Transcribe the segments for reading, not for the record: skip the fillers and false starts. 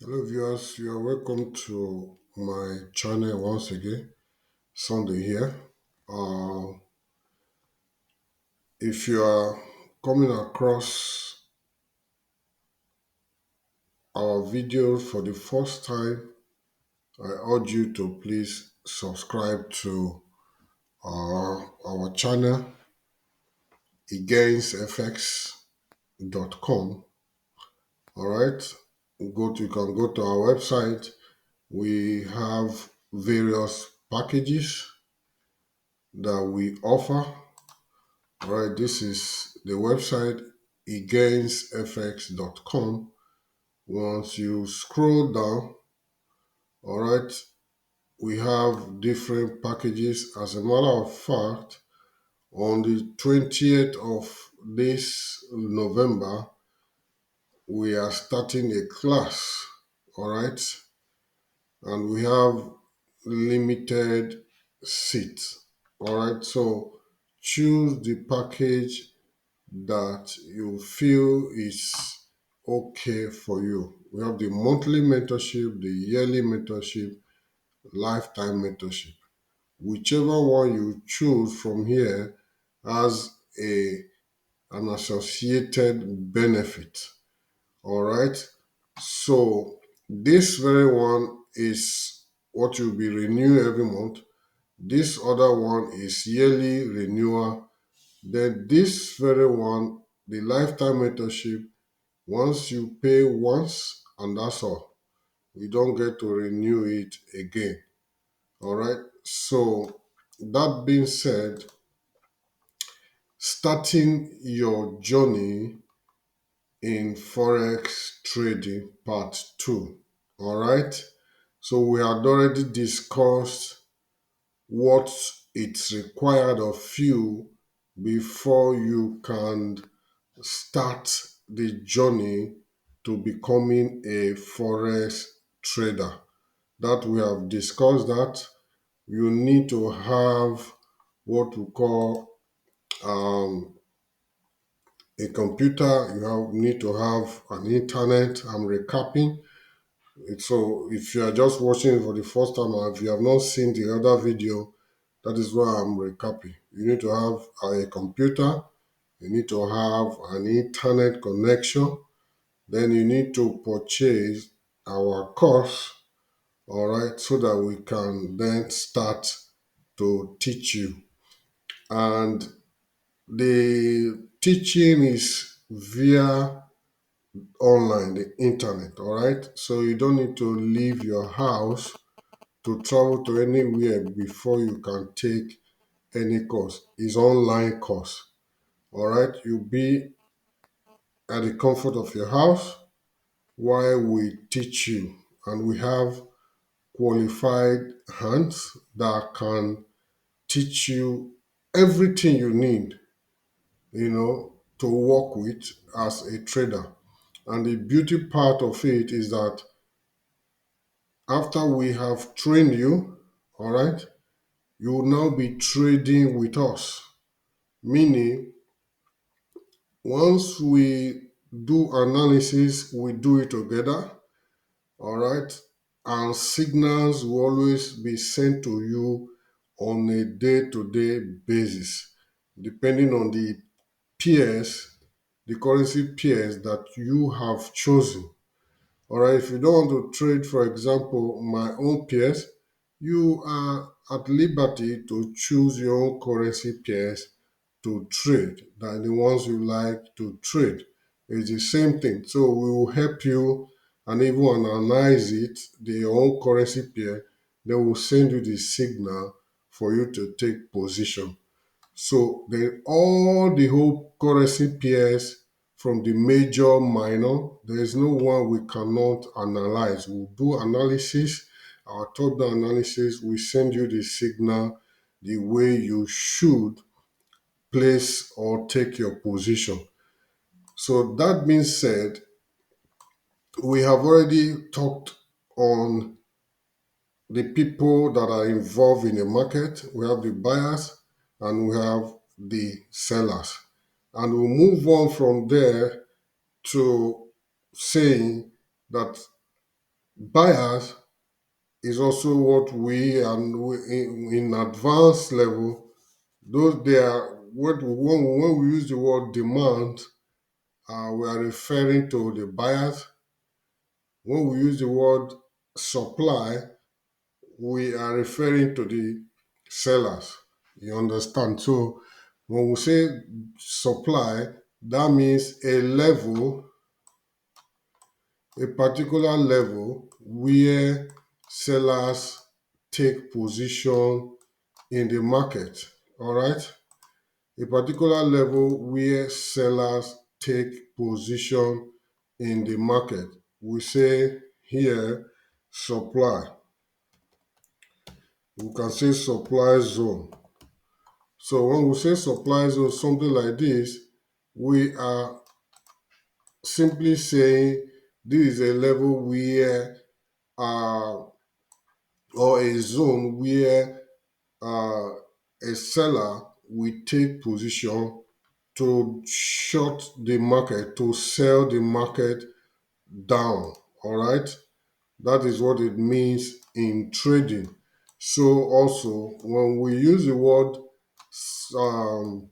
Hello viewers, you are welcome to my channel once again. Sunday here. Uh, if you are coming across our videos for the first time, I urge you to please subscribe to our channel againstfx.com. All right, you can go to our website. We have various packages that we offer. All right, this is the website againstfx.com. Once you scroll down, all right, we have different packages. As a matter of fact, on the 20th of this November, we are starting a class, all right, and we have limited seats, all right. So choose the package that you feel is okay for you. We have the monthly mentorship, the yearly mentorship, lifetime mentorship. Whichever one you choose from here has an associated benefit. All right. So this very one is what you'll be renewing every month. This other one is yearly renewal. Then this very one, the lifetime mentorship, once you pay once and that's all. You don't get to renew it again. All right. So that being said, starting your journey in Forex trading part 2. All right. So we had already discussed what it's required of you before you can start the journey to becoming a forex trader. That we have discussed that you need to have what we call a computer. Need to have an internet. I'm recapping. So if you are just watching for the first time or if you have not seen the other video, that is why I'm recapping. You need to have a computer. You need to have an internet connection. Then you need to purchase our course, all right, so that we can then start to teach you. And the teaching is via online, the internet, all right? So you don't need to leave your house to travel to anywhere before you can take any course. It's online course, all right? You'll be at the comfort of your house while we teach you. And we have qualified hands that can teach you everything you need, to work with as a trader. And the beauty part of it is that after we have trained you, all right, you will now be trading with us. Meaning, once we do analysis, we do it together, all right, and signals will always be sent to you on a day-to-day basis, depending on the pairs, the currency pairs that you have chosen. All right, if you don't want to trade, for example, my own pairs, you are at liberty to choose your own currency pairs to trade than the ones you like to trade. It's the same thing. So we will help you and even analyze it, the own currency pair, then we'll send you the signal for you to take position. So all the whole currency pairs from the major minor, there is no one we cannot analyze. We'll do analysis, our top-down analysis, we send you the signal the way you should place or take your position. So that being said, we have already talked on the people that are involved in the market. We have the buyers and we have the sellers. And we'll move on from there to saying that Buyers is also what in advanced level, those they are what when we use the word demand, we are referring to the buyers. When we use the word supply, we are referring to the sellers. You understand? So when we say supply, that means a particular level where sellers take position in the market. All right? A particular level where sellers take position in the market. We say here supply. We can say supply zone. So when we say supply zone, something like this, we are simply saying this is a level where or a zone where uh, a seller will take position to short the market, to sell the market down. All right, that is what it means in trading. So also, when we use the word um,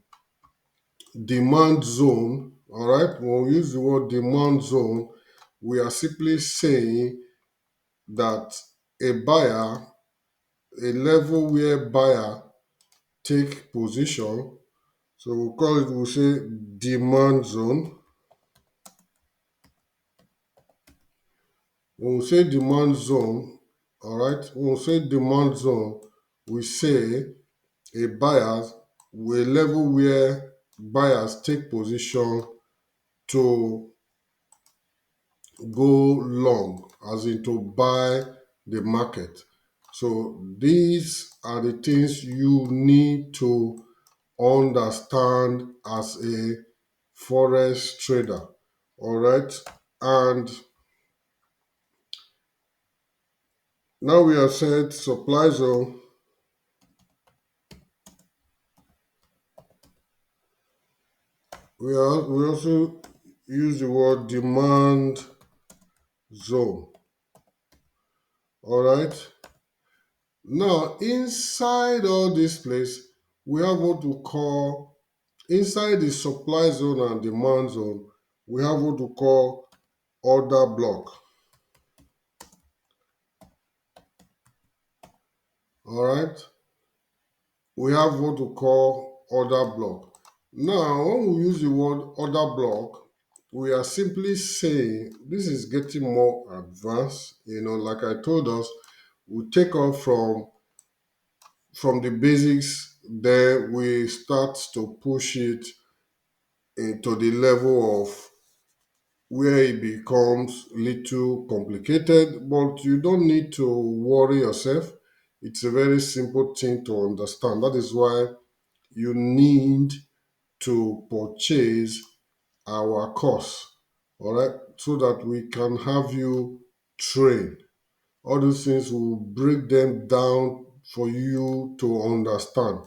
demand zone, all right, when we use the word demand zone, we are simply saying that a buyer, a level where buyer take position. So we'll say demand zone. When we say demand zone, all right, when we say demand zone, we say a buyers, a level where buyers take position to go long, as in to buy the market. So these are the things you need to understand as a forex trader. All right. And now we have said supply zone. We also use the word demand zone. All right. Now, inside all this place, we have what we call, inside the supply zone and demand zone, we have what we call order block. All right. We have what we call order block. Now, when we use the word order block, we are simply saying this is getting more advanced. Like I told us, we take off from the basics, then we start to push it into the level of where it becomes little complicated, but you don't need to worry yourself. It's a very simple thing to understand. That is why you need to purchase our course, all right, so that we can have you train. All those things will break them down for you to understand.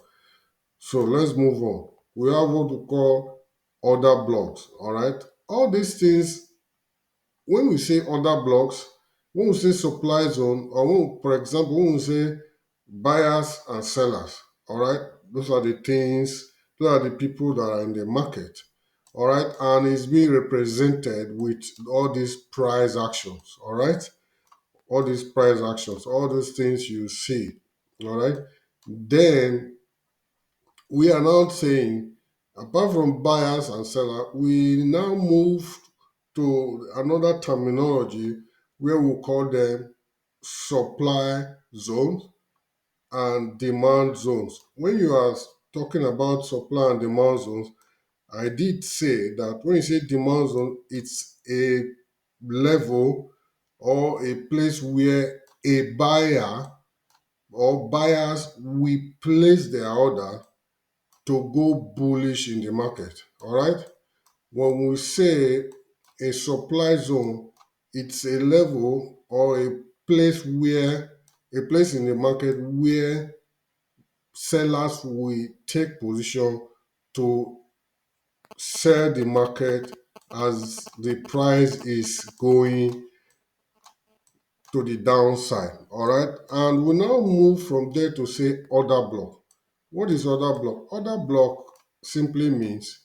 So let's move on. We have what we call order blocks, all right? All these things, when we say order blocks, when we say supply zone, or for example, when we say buyers and sellers, all right? Those are the things, those are the people that are in the market, all right? And it's being represented with all these price actions, all right? All these price actions, all those things you see, all right? Then we are now saying, apart from buyers and seller, we now move to another terminology where we call them supply zones and demand zones. When you are talking about supply and demand zones, I did say that when you say demand zone, it's a level or a place where a buyer or buyers will place their order to go bullish in the market. All right. When we say a supply zone, it's a level or a place in the market where sellers will take position to sell the market as the price is going to the downside. All right. And we now move from there to say order block. What is order block? Order block simply means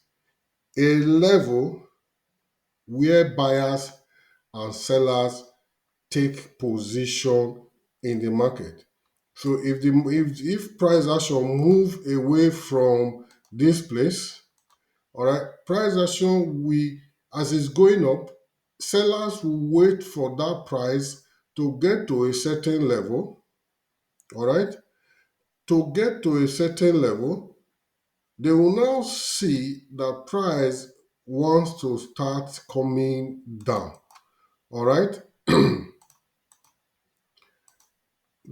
a level where buyers and sellers take position in the market. So if price action move away from this place, all right, price action we as it's going up, sellers will wait for that price to get to a certain level, all right? To get to a certain level, they will now see that price wants to start coming down, all right?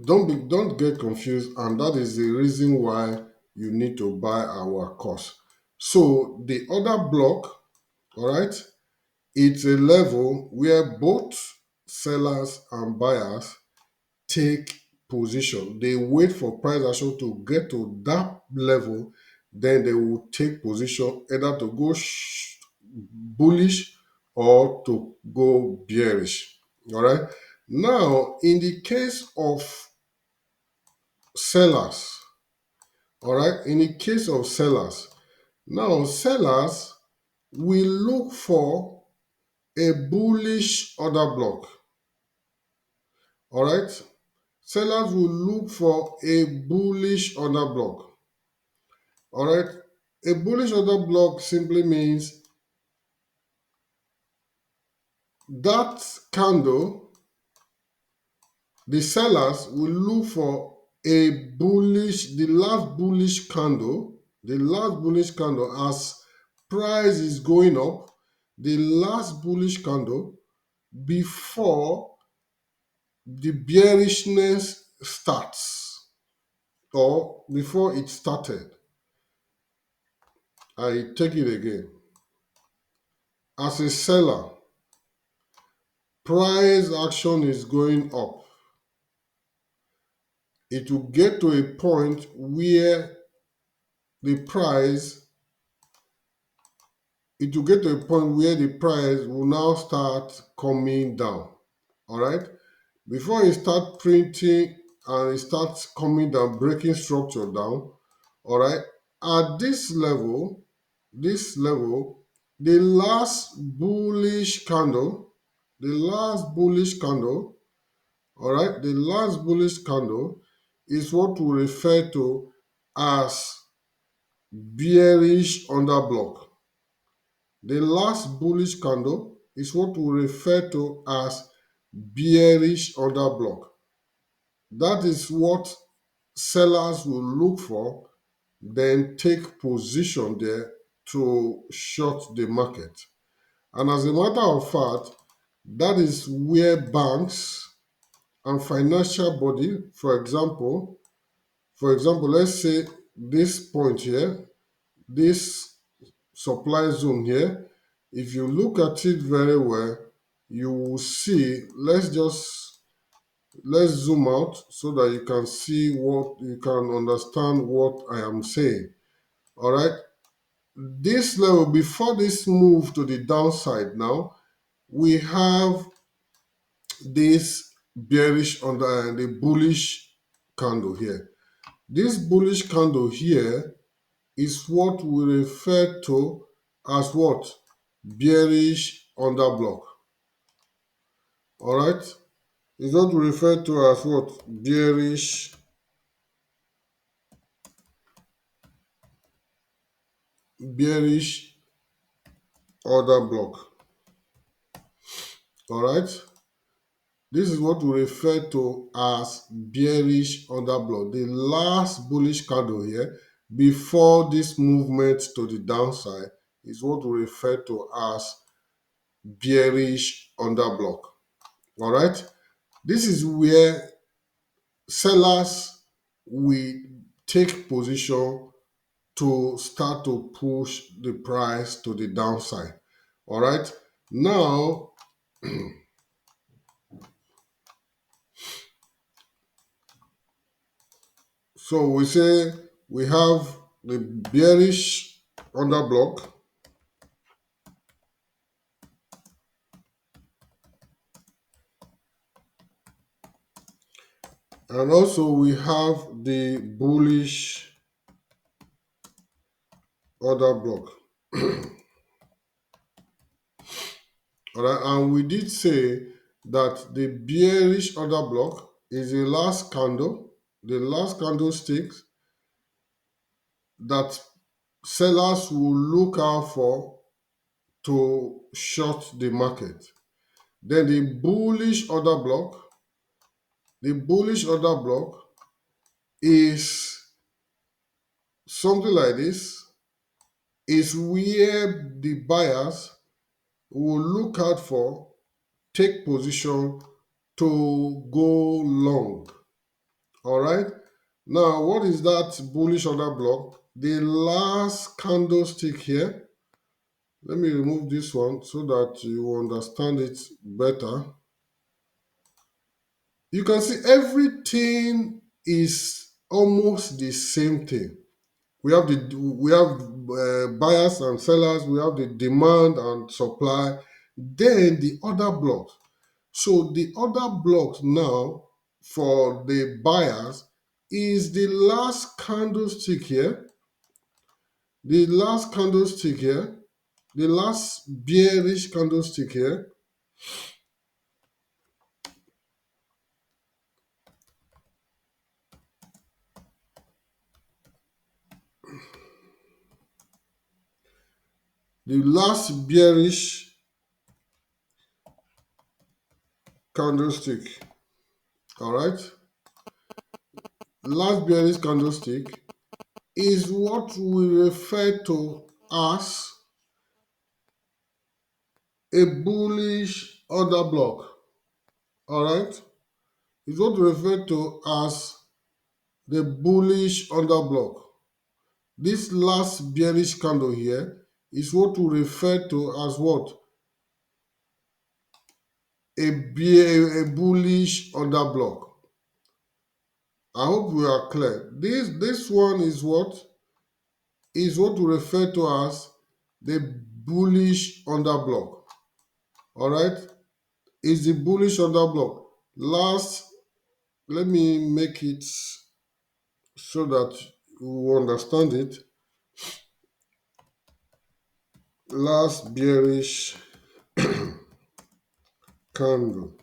Don't get confused, and that is the reason why you need to buy our course. So the order block, all right, it's a level where both sellers and buyers take position. They wait for price action to get to that level, then they will take position either to go bullish or to go bearish. All right. Now, in the case of sellers, all right, in the case of sellers, now sellers will look for a bullish order block. All right. Sellers will look for a bullish order block. All right. A bullish order block simply means that candle, the sellers will look for the last bullish candle as price is going up, the last bullish candle before the bearishness starts or before it started. I take it again. As a seller, price action is going up. It will get to a point where the price, it will get to a point where the price will now start coming down. All right. Before it start printing and it starts coming down, breaking structure down. All right. At this level, the last bullish candle, the last bullish candle, all right, the last bullish candle is what we refer to as bearish underblock. The last bullish candle is what we refer to as bearish underblock. That is what sellers will look for, then take position there to short the market. And as a matter of fact, that is where banks and financial body, for example, let's say this point here, this supply zone here, if you look at it very well, you will see, let's zoom out so that you can see what you can understand what I am saying. All right. This level, before this move to the downside now, we have this bearish under and the bullish candle here. This bullish candle here is what we refer to as what? Bearish underblock. All right? Is what we refer to as what? Bearish order block. All right? This is what we refer to as bearish order block. The last bullish candle here before this movement to the downside is what we refer to as bearish order block. All right? This is where sellers will take position to start to push the price to the downside. All right. Now, so we say we have the bearish order block. And also we have the bullish order block. All right, and we did say that the bearish order block is the last candle, the last candlestick that sellers will look out for to short the market. Then the bullish order block is something like this, is where the buyers will look out for, take position to go long. All right. Now, what is that bullish order block? The last candlestick here. Let me remove this one so that you understand it better. You can see everything is almost the same thing. We have buyers and sellers. We have the demand and supply. Then the other blocks. So the other blocks now for the buyers is the last candlestick here, the last candlestick here, the last bearish candlestick here, the last bearish candlestick. All right, last bearish candlestick is what we refer to as a bullish order block. All right, is what we refer to as the bullish order block. This last bearish candle here is what we refer to as what? A bullish order block. I hope we are clear. This one is what we refer to as the bullish order block. All right, is the bullish order block. Last, let me make it so that you understand it. Last bearish candle.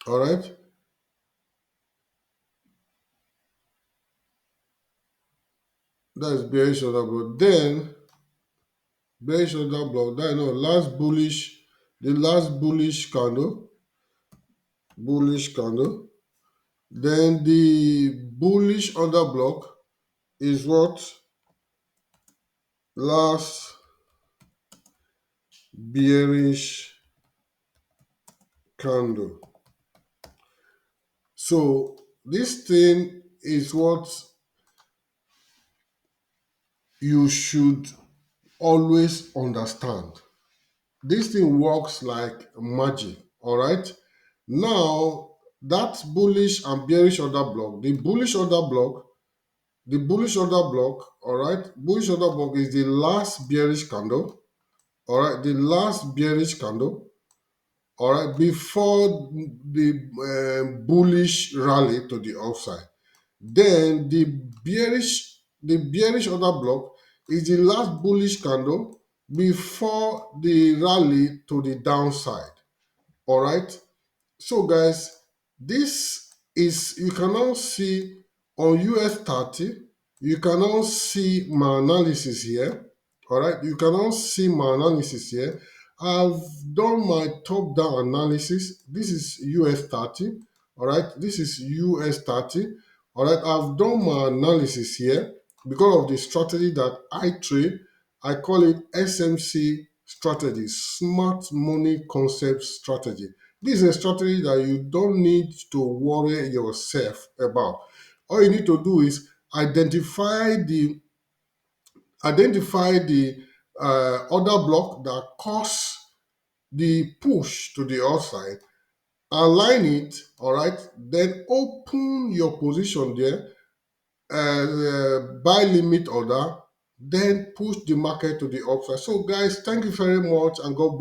All right. That is bearish order block. Then bearish order block. That last bullish, the last bullish candle. Then the bullish order block is what? Last bearish candle. So this thing is what you should always understand. This thing works like magic. All right. Now that bullish and bearish order block, the bullish order block, all right, bullish order block is the last bearish candle, all right, the last bearish candle, all right, before the bullish rally to the upside. Then the bearish order block is the last bullish candle before the rally to the downside. All right. So guys, this is, you can now see on US 30, you can now see my analysis here. All right, you can now see my analysis here. I've done my top down analysis. This is US 30. All right, this is US 30. All right, I've done my analysis here because of the strategy that I trade. I call it SMC strategy, smart money concept strategy. This is a strategy that you don't need to worry yourself about. All you need to do is identify the order block that cause the push to the outside, align it, all right, then open your position there, buy limit order, then push the market to the upside. So guys, thank you very much and God bless.